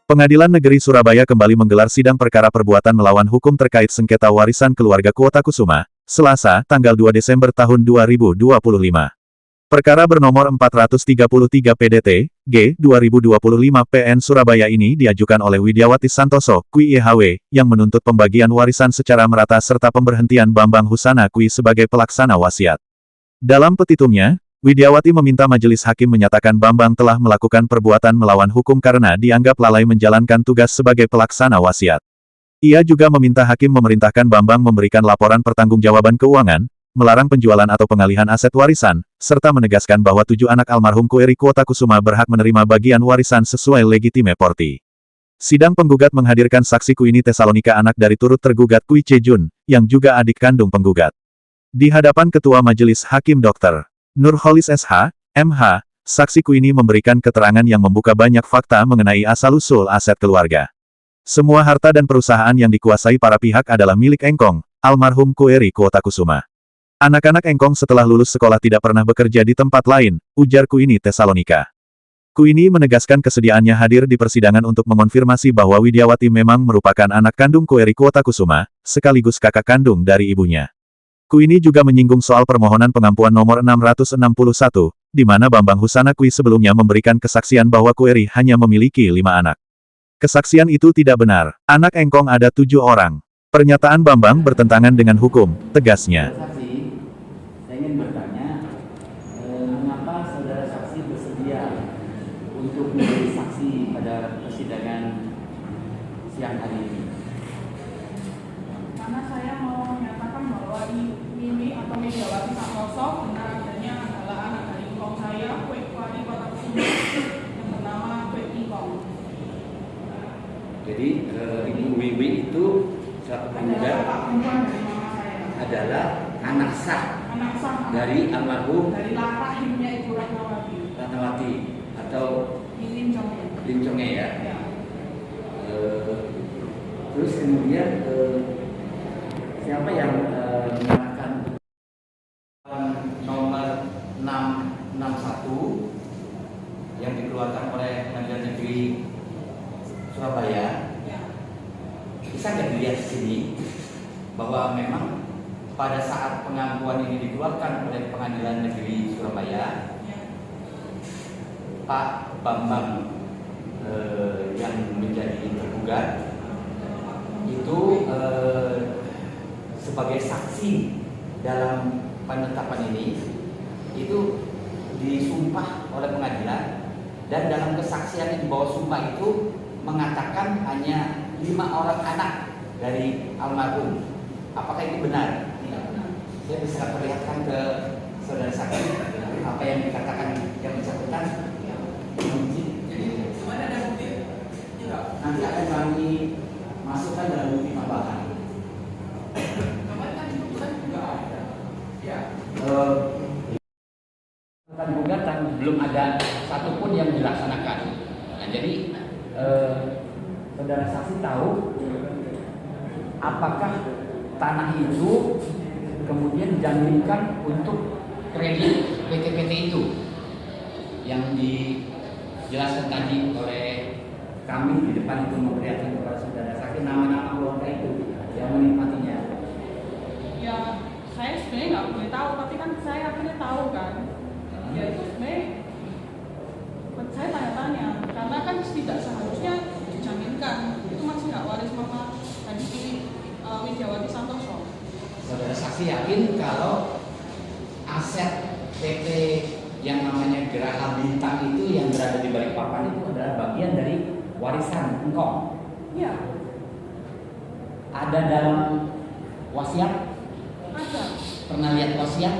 Pengadilan Negeri Surabaya kembali menggelar sidang perkara perbuatan melawan hukum terkait sengketa warisan keluarga Kuotakusuma, Selasa, tanggal 2 Desember tahun 2025. Perkara bernomor 433 PDT, G, 2025 PN Surabaya ini diajukan oleh Widiawati Santoso, Kui IHW, yang menuntut pembagian warisan secara merata serta pemberhentian Bambang Husana Kui sebagai pelaksana wasiat. Dalam petitumnya, Widiawati meminta majelis hakim menyatakan Bambang telah melakukan perbuatan melawan hukum karena dianggap lalai menjalankan tugas sebagai pelaksana wasiat. Ia juga meminta hakim memerintahkan Bambang memberikan laporan pertanggungjawaban keuangan, melarang penjualan atau pengalihan aset warisan, serta menegaskan bahwa 7 anak almarhum Koeri Kuotakusuma berhak menerima bagian warisan sesuai legitime porti. Sidang penggugat menghadirkan saksi Kuini Tesalonika anak dari turut tergugat Kui Chejun, yang juga adik kandung penggugat. Di hadapan Ketua Majelis Hakim Dr. Nurholis SH, MH, saksi Kuini memberikan keterangan yang membuka banyak fakta mengenai asal-usul aset keluarga. Semua harta dan perusahaan yang dikuasai para pihak adalah milik Engkong, almarhum Koeri Kuotakusuma. Anak-anak Engkong setelah lulus sekolah tidak pernah bekerja di tempat lain, ujar Kuini Tesalonika. Kuini menegaskan kesediaannya hadir di persidangan untuk mengonfirmasi bahwa Widiawati memang merupakan anak kandung Koeri Kuotakusuma, sekaligus kakak kandung dari ibunya. Kuini juga menyinggung soal permohonan pengampuan nomor 661, di mana Bambang Husana Kui sebelumnya memberikan kesaksian bahwa Koeri hanya memiliki 5 anak. Kesaksian itu tidak benar. Anak Engkong ada 7 orang. Pernyataan Bambang bertentangan dengan hukum, tegasnya. Saksi, saya ingin bertanya, mengapa saudara saksi bersedia untuk menjadi saksi pada persidangan siang hari ini? Karena saya mau menyatakan bahwa ini atau Widiawati Santoso benar adanya adalah anak dari Engkong saya, Koeri Kuotakusuma, yang bernama Koeri Engkong. Jadi Ibu Wiwi itu satu penggugat adalah anak sah dari almarhum dari rahimnya Ibu Ratnawati atau Lim Chongye ya. Ya. Terus kemudian siapa yang menyatakan nomor 661 yang dikeluarkan oleh Pengadilan Negeri Surabaya? Ya. Bisa nggak dilihat di sini bahwa memang pada saat pengakuan ini dikeluarkan oleh Pengadilan Negeri Surabaya, Ya. Pak Bambang yang menjadi tergugat itu sebagai saksi dalam penetapan ini itu disumpah oleh pengadilan, dan dalam kesaksian di bawah sumpah itu mengatakan hanya 5 orang anak dari almarhum. Apakah itu benar? Tidak benar. Saya bisa perlihatkan ke saudara saksi apa yang dikatakan yang bersangkutan. Ya. Mana ada bukti? Nanti akan kami masukkan dalam bukti tambahan. Gugatan belum ada satupun yang dilaksanakan. Nah, jadi saudara saksi tahu apakah tanah itu kemudian dijaminkan untuk kredit PT-PT itu yang dijelaskan tadi oleh kami di depan itu, memperlihatkan kepada saudara saksi nama-nama keluarga itu yang menikmatinya. Ya, saya sebenarnya nggak boleh tahu, tapi kan saya akhirnya tahu kan. Ya itu sebenarnya saya tanya-tanya, karena kan tidak seharusnya dijaminkan. Itu masih nggak waris mama tadi Widiawati Santoso. Saudara saksi yakin kalau aset PT yang namanya Geraha Bintang itu yang berada di Balikpapan itu adalah bagian dari warisan Engkong? Iya. Ada dalam wasiat? Ada. Pernah lihat wasiat?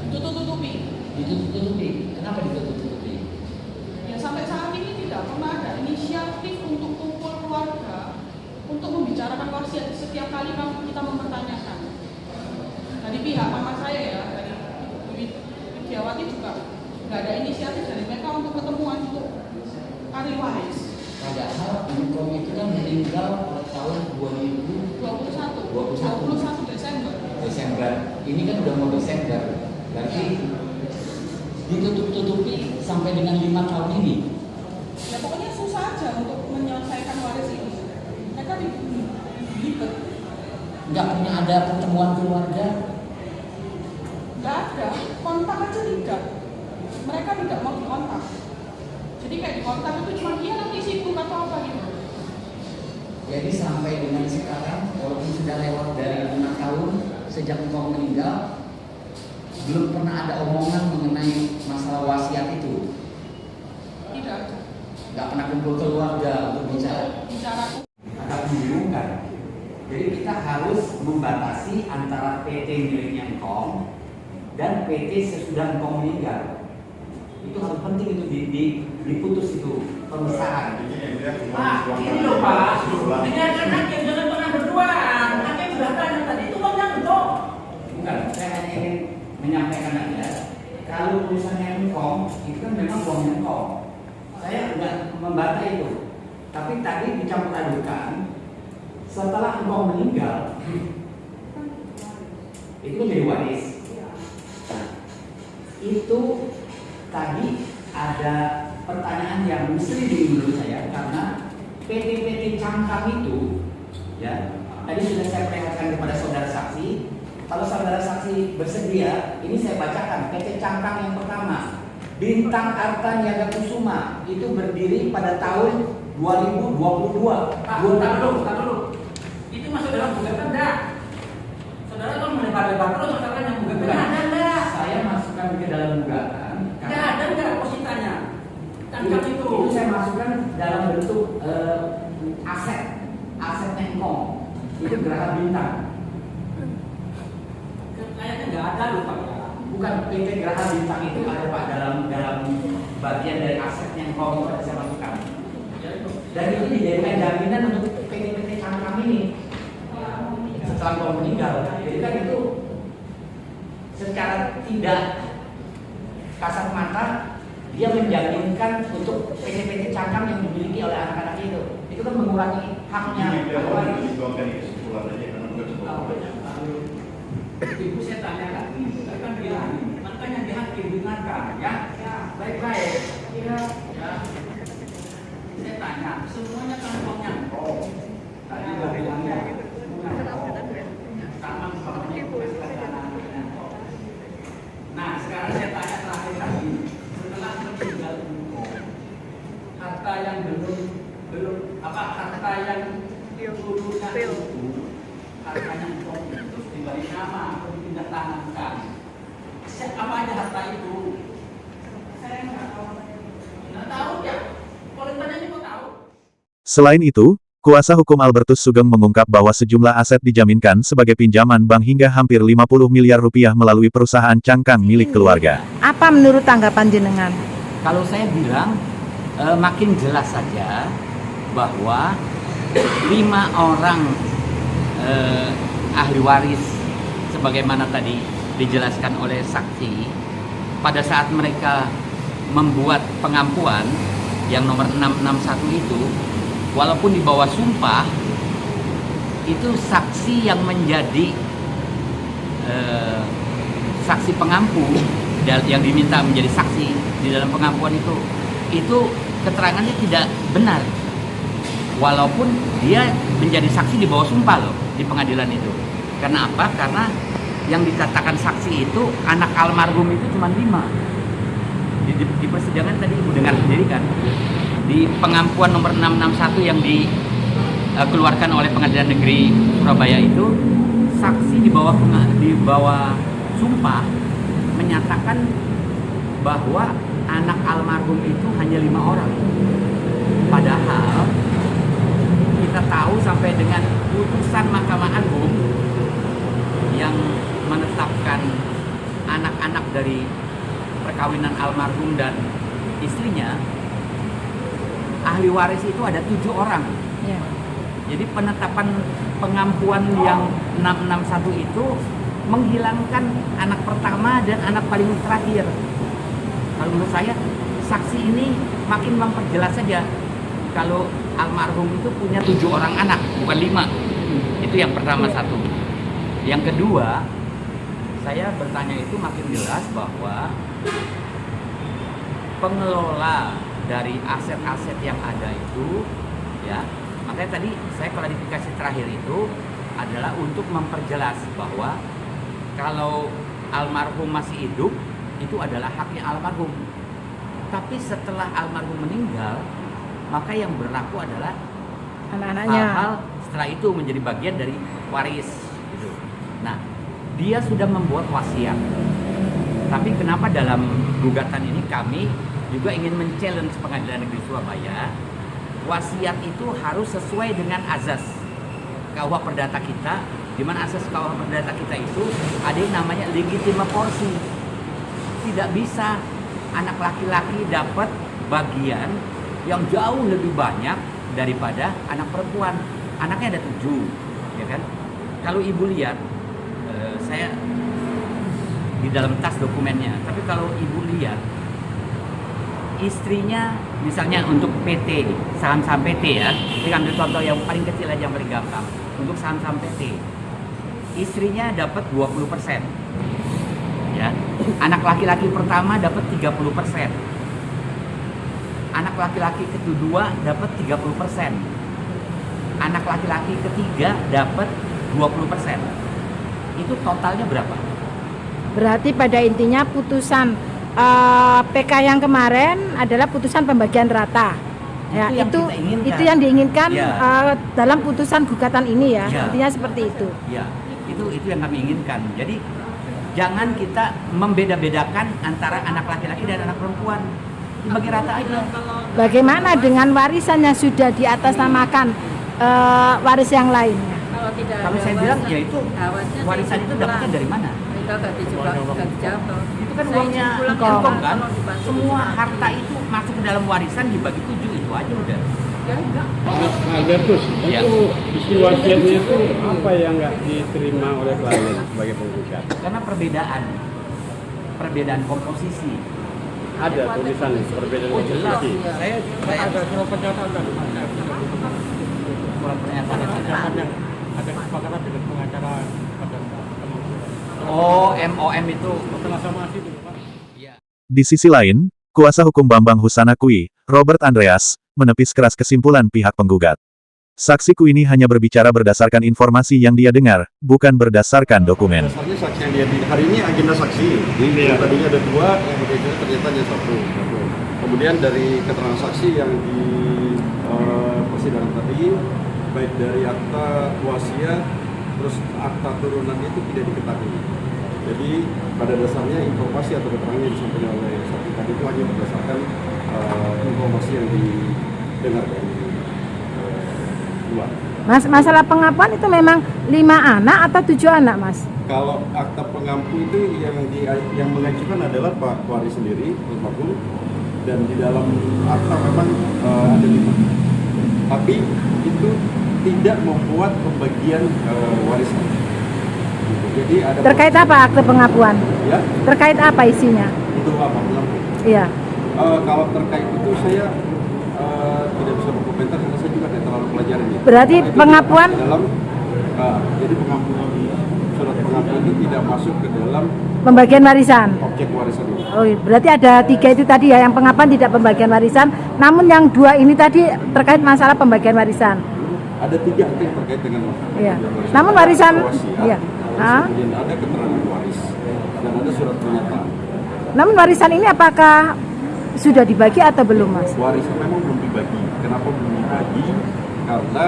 Ditutup-tutupi. Ditutup-tutupi. Kenapa ditutup-tutupi? Ya sampai saat ini tidak pernah ada inisiatif untuk kumpul keluarga untuk membicarakan wasiat. Setiap kali kita mempertanyakan dari pihak mama saya ya, dari Widiawati juga nggak ada inisiatif dari mereka untuk ketemuan untuk ahli waris. Padahal Engkong itu kan meninggal pada tahun 21 Desember. Ini kan udah mau Desember. Berarti ditutup-tutupi sampai dengan 5 tahun ini. Ya pokoknya susah saja untuk menyelesaikan waris ini. Mereka dibeli. Nggak pernah ada pertemuan keluarga. Nggak ada, kontak aja tidak. Mereka tidak mau dikontak. Jadi kayak dikontak itu cuma dia nanti sibuk atau apa gitu. Jadi sampai dengan sekarang, walaupun sudah lewat dari 5 tahun sejak engkau meninggal, belum pernah ada omongan mengenai masalah wasiat itu. Tidak ada. Nggak pernah kumpul keluarga untuk bicara. Bicara Agak membingungkan. Jadi kita harus membatasi antara PT miliknya engkau dan PT sesudah engkau meninggal. Itu hal penting itu diputus itu pemisahan. Pak, ini loh Pak, dengarkan hakim, jangan pernah berduaan. Hakim sudah tanya tadi, itu uangnya untuk. Bukan, saya hanya ingin menyampaikan aja. Kalau urusannya engkau, itu kan memang uangnya engkau. Saya nggak membantah itu. Tapi tadi dicampur adukan, setelah engkau meninggal, itu jadi waris. Nah, itu tadi ada pertanyaan yang misleading menurut saya karena PT-PT cangkang itu, ya, tadi sudah saya perlihatkan kepada saudara saksi. Kalau saudara saksi bersedia, ini saya bacakan PT cangkang yang pertama, Bintang Arta Niaga Kusuma, itu berdiri pada tahun 2022. Pak, tahan dulu. Itu masuk dalam gugatan enggak? Saudara kan melebar-lebar terus masalahnya gugatan ada enggak? Saya masukkan ke dalam gugatan. Enggak ada enggak positanya? Cangkang itu. Itu saya masukkan dalam bentuk asetnya engkau. Itu Geraha Bintang. Kayaknya enggak ada loh Pak. Bukan PT Geraha Bintang itu ada Pak dalam bagian dari asetnya engkau itu saya masukkan. Dan itu dijadikan jaminan untuk PT-PT cangkang ini setelah engkau meninggal. Jadi kan itu secara tidak kasat mata dia menjaminkan untuk PT-PT cangkang yang dimiliki oleh anak-anak itu. Itu kan mengurangi haknya. Ibu saya tanya lagi, saya kan bilang, makanya di hakim dengarkan ya, baik-baik. Ya. Saya tanya, semuanya kan uangnya engkau. Tadi udah bilang ya, sama semuanya engkau. Nah, sekarang saya tanya terakhir lagi, setelah meninggal engkau, harta yang harta yang seluruhnya itu, hartanya engkau itu diberi nama atau dipindah tangankan. Apa aja harta itu? Saya nggak tahu. Nggak tahu ya. Kalau ditanya ini kok tahu. Selain itu, kuasa hukum Albertus Sugeng mengungkap bahwa sejumlah aset dijaminkan sebagai pinjaman bank hingga hampir 50 miliar rupiah melalui perusahaan cangkang milik keluarga. Apa menurut tanggapan jenengan? Kalau saya bilang makin jelas saja bahwa 5 orang ahli waris sebagaimana tadi dijelaskan oleh saksi pada saat mereka membuat pengampuan yang nomor 661 itu, walaupun di bawah sumpah, itu saksi yang menjadi saksi pengampu yang diminta menjadi saksi di dalam pengampuan itu keterangannya tidak benar, walaupun dia menjadi saksi di bawah sumpah loh di pengadilan itu. Karena apa? Karena yang dikatakan saksi itu anak almarhum itu cuma 5. Di persidangan tadi ibu dengar sendiri kan, di pengampuan nomor 661 yang dikeluarkan oleh Pengadilan Negeri Surabaya itu, saksi di bawah sumpah menyatakan bahwa anak almarhum itu hanya 5 orang. Padahal kita tahu sampai dengan putusan Mahkamah Agung yang menetapkan anak-anak dari perkawinan almarhum dan istrinya, ahli waris itu ada 7 orang. Ya. Jadi penetapan pengampuan yang 661 itu menghilangkan anak pertama dan anak paling terakhir. Kalau menurut saya saksi ini makin memperjelas saja kalau almarhum itu punya 7 orang anak, bukan 5. Itu yang pertama satu. Yang kedua, saya bertanya itu makin jelas bahwa pengelola dari aset-aset yang ada itu, ya. Makanya tadi saya klarifikasi terakhir itu adalah untuk memperjelas bahwa kalau almarhum masih hidup itu adalah haknya almarhum. Tapi setelah almarhum meninggal, maka yang berlaku adalah Anak-anaknya. hal-hal setelah itu menjadi bagian dari waris gitu. Nah, dia sudah membuat wasiat. Tapi kenapa dalam gugatan ini kami juga ingin men-challenge Pengadilan Negeri Surabaya, wasiat itu harus sesuai dengan azas KUH Perdata kita, di mana asas KUH Perdata kita itu ada yang namanya legitima porsi. Tidak bisa anak laki-laki dapat bagian yang jauh lebih banyak daripada anak perempuan. Anaknya ada 7, ya kan? Kalau ibu lihat, saya di dalam tas dokumennya, tapi kalau ibu lihat, istrinya misalnya untuk PT, saham-saham PT ya, kita ambil contoh yang paling kecil aja, yang paling gampang. Untuk saham-saham PT, istrinya dapat 20%. Ya. Anak laki-laki pertama dapat 30%. Anak laki-laki kedua dapat 30%. Anak laki-laki ketiga dapat 20%. Itu totalnya berapa? Berarti pada intinya putusan PK yang kemarin adalah putusan pembagian rata. Ya, Itu yang kita inginkan. itu yang diinginkan Ya. dalam putusan gugatan ini ya. Ya. Intinya seperti itu. Ya, itu yang kami inginkan. Jadi jangan kita membeda-bedakan antara anak laki-laki dan anak perempuan. Dibagi rata aja. Bagaimana dengan warisan yang sudah diatasnamakan waris yang lainnya? Kalau tidak Kalau ada saya bilang warisan, ya itu awasnya warisan itu dapatnya dari mana? Kita ganti juga ganti jatuh. Itu kan Saya uangnya izin pulang engkau, engkau kan. kalau dibantu Semua izin harta nanti. itu masuk ke dalam warisan dibagi 7, itu aja udah. Ya enggak. Nah, Albertus, Ya. itu isi wasiatnya itu apa yang nggak diterima oleh klien sebagai penggugat? Karena perbedaan komposisi. Ada tulisan perbedaan Oh jelas. komposisi. Saya Ada surat pernyataan kan? surat pernyataan. Ada kesepakatan dengan pengacara pada Oh, MOM itu. setelah somasi itu, Pak. Iya. Di sisi lain, kuasa hukum Bambang Husanakui, Robert Andreas, menepis keras kesimpulan pihak penggugat. Saksiku ini hanya berbicara berdasarkan informasi yang dia dengar, bukan berdasarkan dokumen. Dasarnya saksi yang dia hari ini agenda saksi. Yang tadinya ada 2, yang berbeda ternyata hanya 1. Kemudian dari keterangan saksi yang di persidangan tadi, baik dari akta wasiat, terus akta turunan itu tidak diketahui. Jadi pada dasarnya informasi atau keterangan yang disampaikan oleh saksi tadi itu hanya berdasarkan informasi yang didengar dari luar. Mas, masalah pengakuan itu memang 5 anak atau 7 anak, Mas? Kalau akta pengampu itu yang mengajukan adalah Pak Wari sendiri, almarhum, dan di dalam akta memang ada 5. Tapi itu tidak membuat pembagian warisan. Jadi ada Terkait apa akte pengakuan? ya Terkait apa isinya? untuk apa pengampu. Iya. Kalau terkait itu saya tidak bisa berkomentar karena saya juga tidak terlalu pelajari. Berarti Karena itu pengakuan- tidak masuk ke dalam jadi pengampu surat pengampu itu tidak masuk ke dalam Pembagian warisan. objek warisan itu. Oh, berarti ada 3 itu tadi ya, yang pengakuan tidak pembagian warisan. Namun yang 2 ini tadi terkait masalah pembagian warisan. Ada 3 yang terkait dengan Iya. warisan. Namun warisan, Ada wasiat, iya. terus Hah? kemudian ada keterangan waris dan ada surat pernyataan. Namun warisan ini apakah sudah dibagi atau belum, Mas? Warisan memang belum dibagi. Kenapa belum dibagi? Karena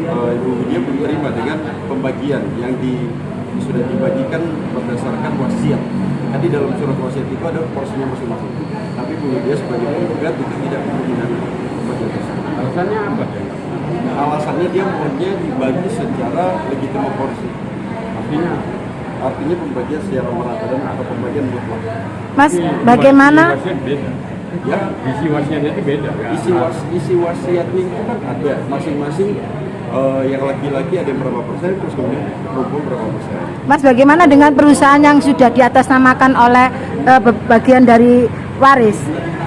Ibu Widya belum terima dengan pembagian yang sudah dibagikan berdasarkan wasiat. Tadi dalam surat wasiat itu ada porsinya masing-masing. Tapi Bu Widya sebagai penggugat itu tidak menggunakan pembagian tersebut. Alasannya apa? Alasannya dia maunya dibagi secara legitimate porsi. Artinya pembagian secara merata dan atau pembagian mutlak. Mas, Isi bagaimana? wasiat beda. Ya, Isi wasiatnya itu beda. Kan? isi wasiatnya itu kan ada masing-masing. Yang laki-laki ada yang berapa persen, terus kemudian perempuan berapa persen. Mas, bagaimana dengan perusahaan yang sudah diatasnamakan oleh bagian dari waris?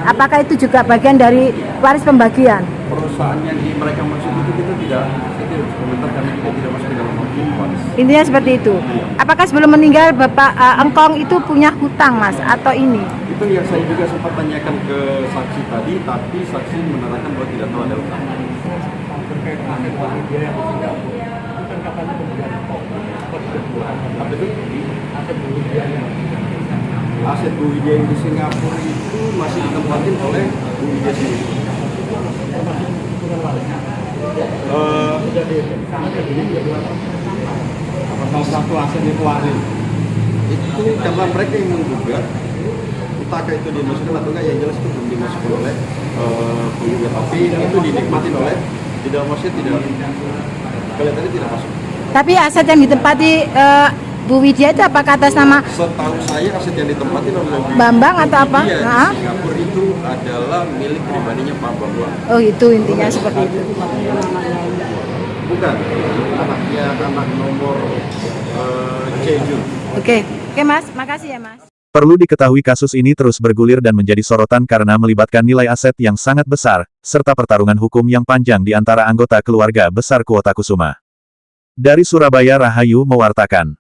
Apakah itu juga bagian dari waris pembagian? Perusahaan yang mereka maksud itu kita tidak komentar karena kita tidak masuk ke dalam objek waris. Intinya seperti itu. Apakah sebelum meninggal Bapak Engkong itu punya hutang, Mas, atau ini? Itu Itu yang saya juga sempat tanyakan ke saksi tadi, tapi saksi menerangkan bahwa tidak tahu ada utang. Terkait aset Bu Widya yang di Singapura, itu kan katanya pembelian persetujuan. Apa itu? Aset Bu Widya yang di Singapura. Aset Bu Widya yang di Singapura itu masih ditempatin oleh Bu Widya sendiri. Sudah di sana jadi apa salah satu aset itu waris. Itu karena mereka yang menggugat, entahkah itu dimasukkan atau enggak, yang jelas itu belum dimasukkan oleh penggugat, tapi itu dinikmatin oleh di dalam maksudnya tidak kelihatannya tidak masuk. Tapi aset yang ditempati Bu Widya itu apakah atas nama Setahu saya aset yang ditempatin oleh Bambang atau apa? Widya Nah. di Singapura itu adalah milik pribadinya Pak Bambang. Oh itu intinya seperti itu. Bukan, anaknya anak nomor Jeju. Oke Mas, makasih ya Mas. Perlu diketahui kasus ini terus bergulir dan menjadi sorotan karena melibatkan nilai aset yang sangat besar, serta pertarungan hukum yang panjang di antara anggota keluarga besar Kuota Kusuma. Dari Surabaya, Rahayu mewartakan.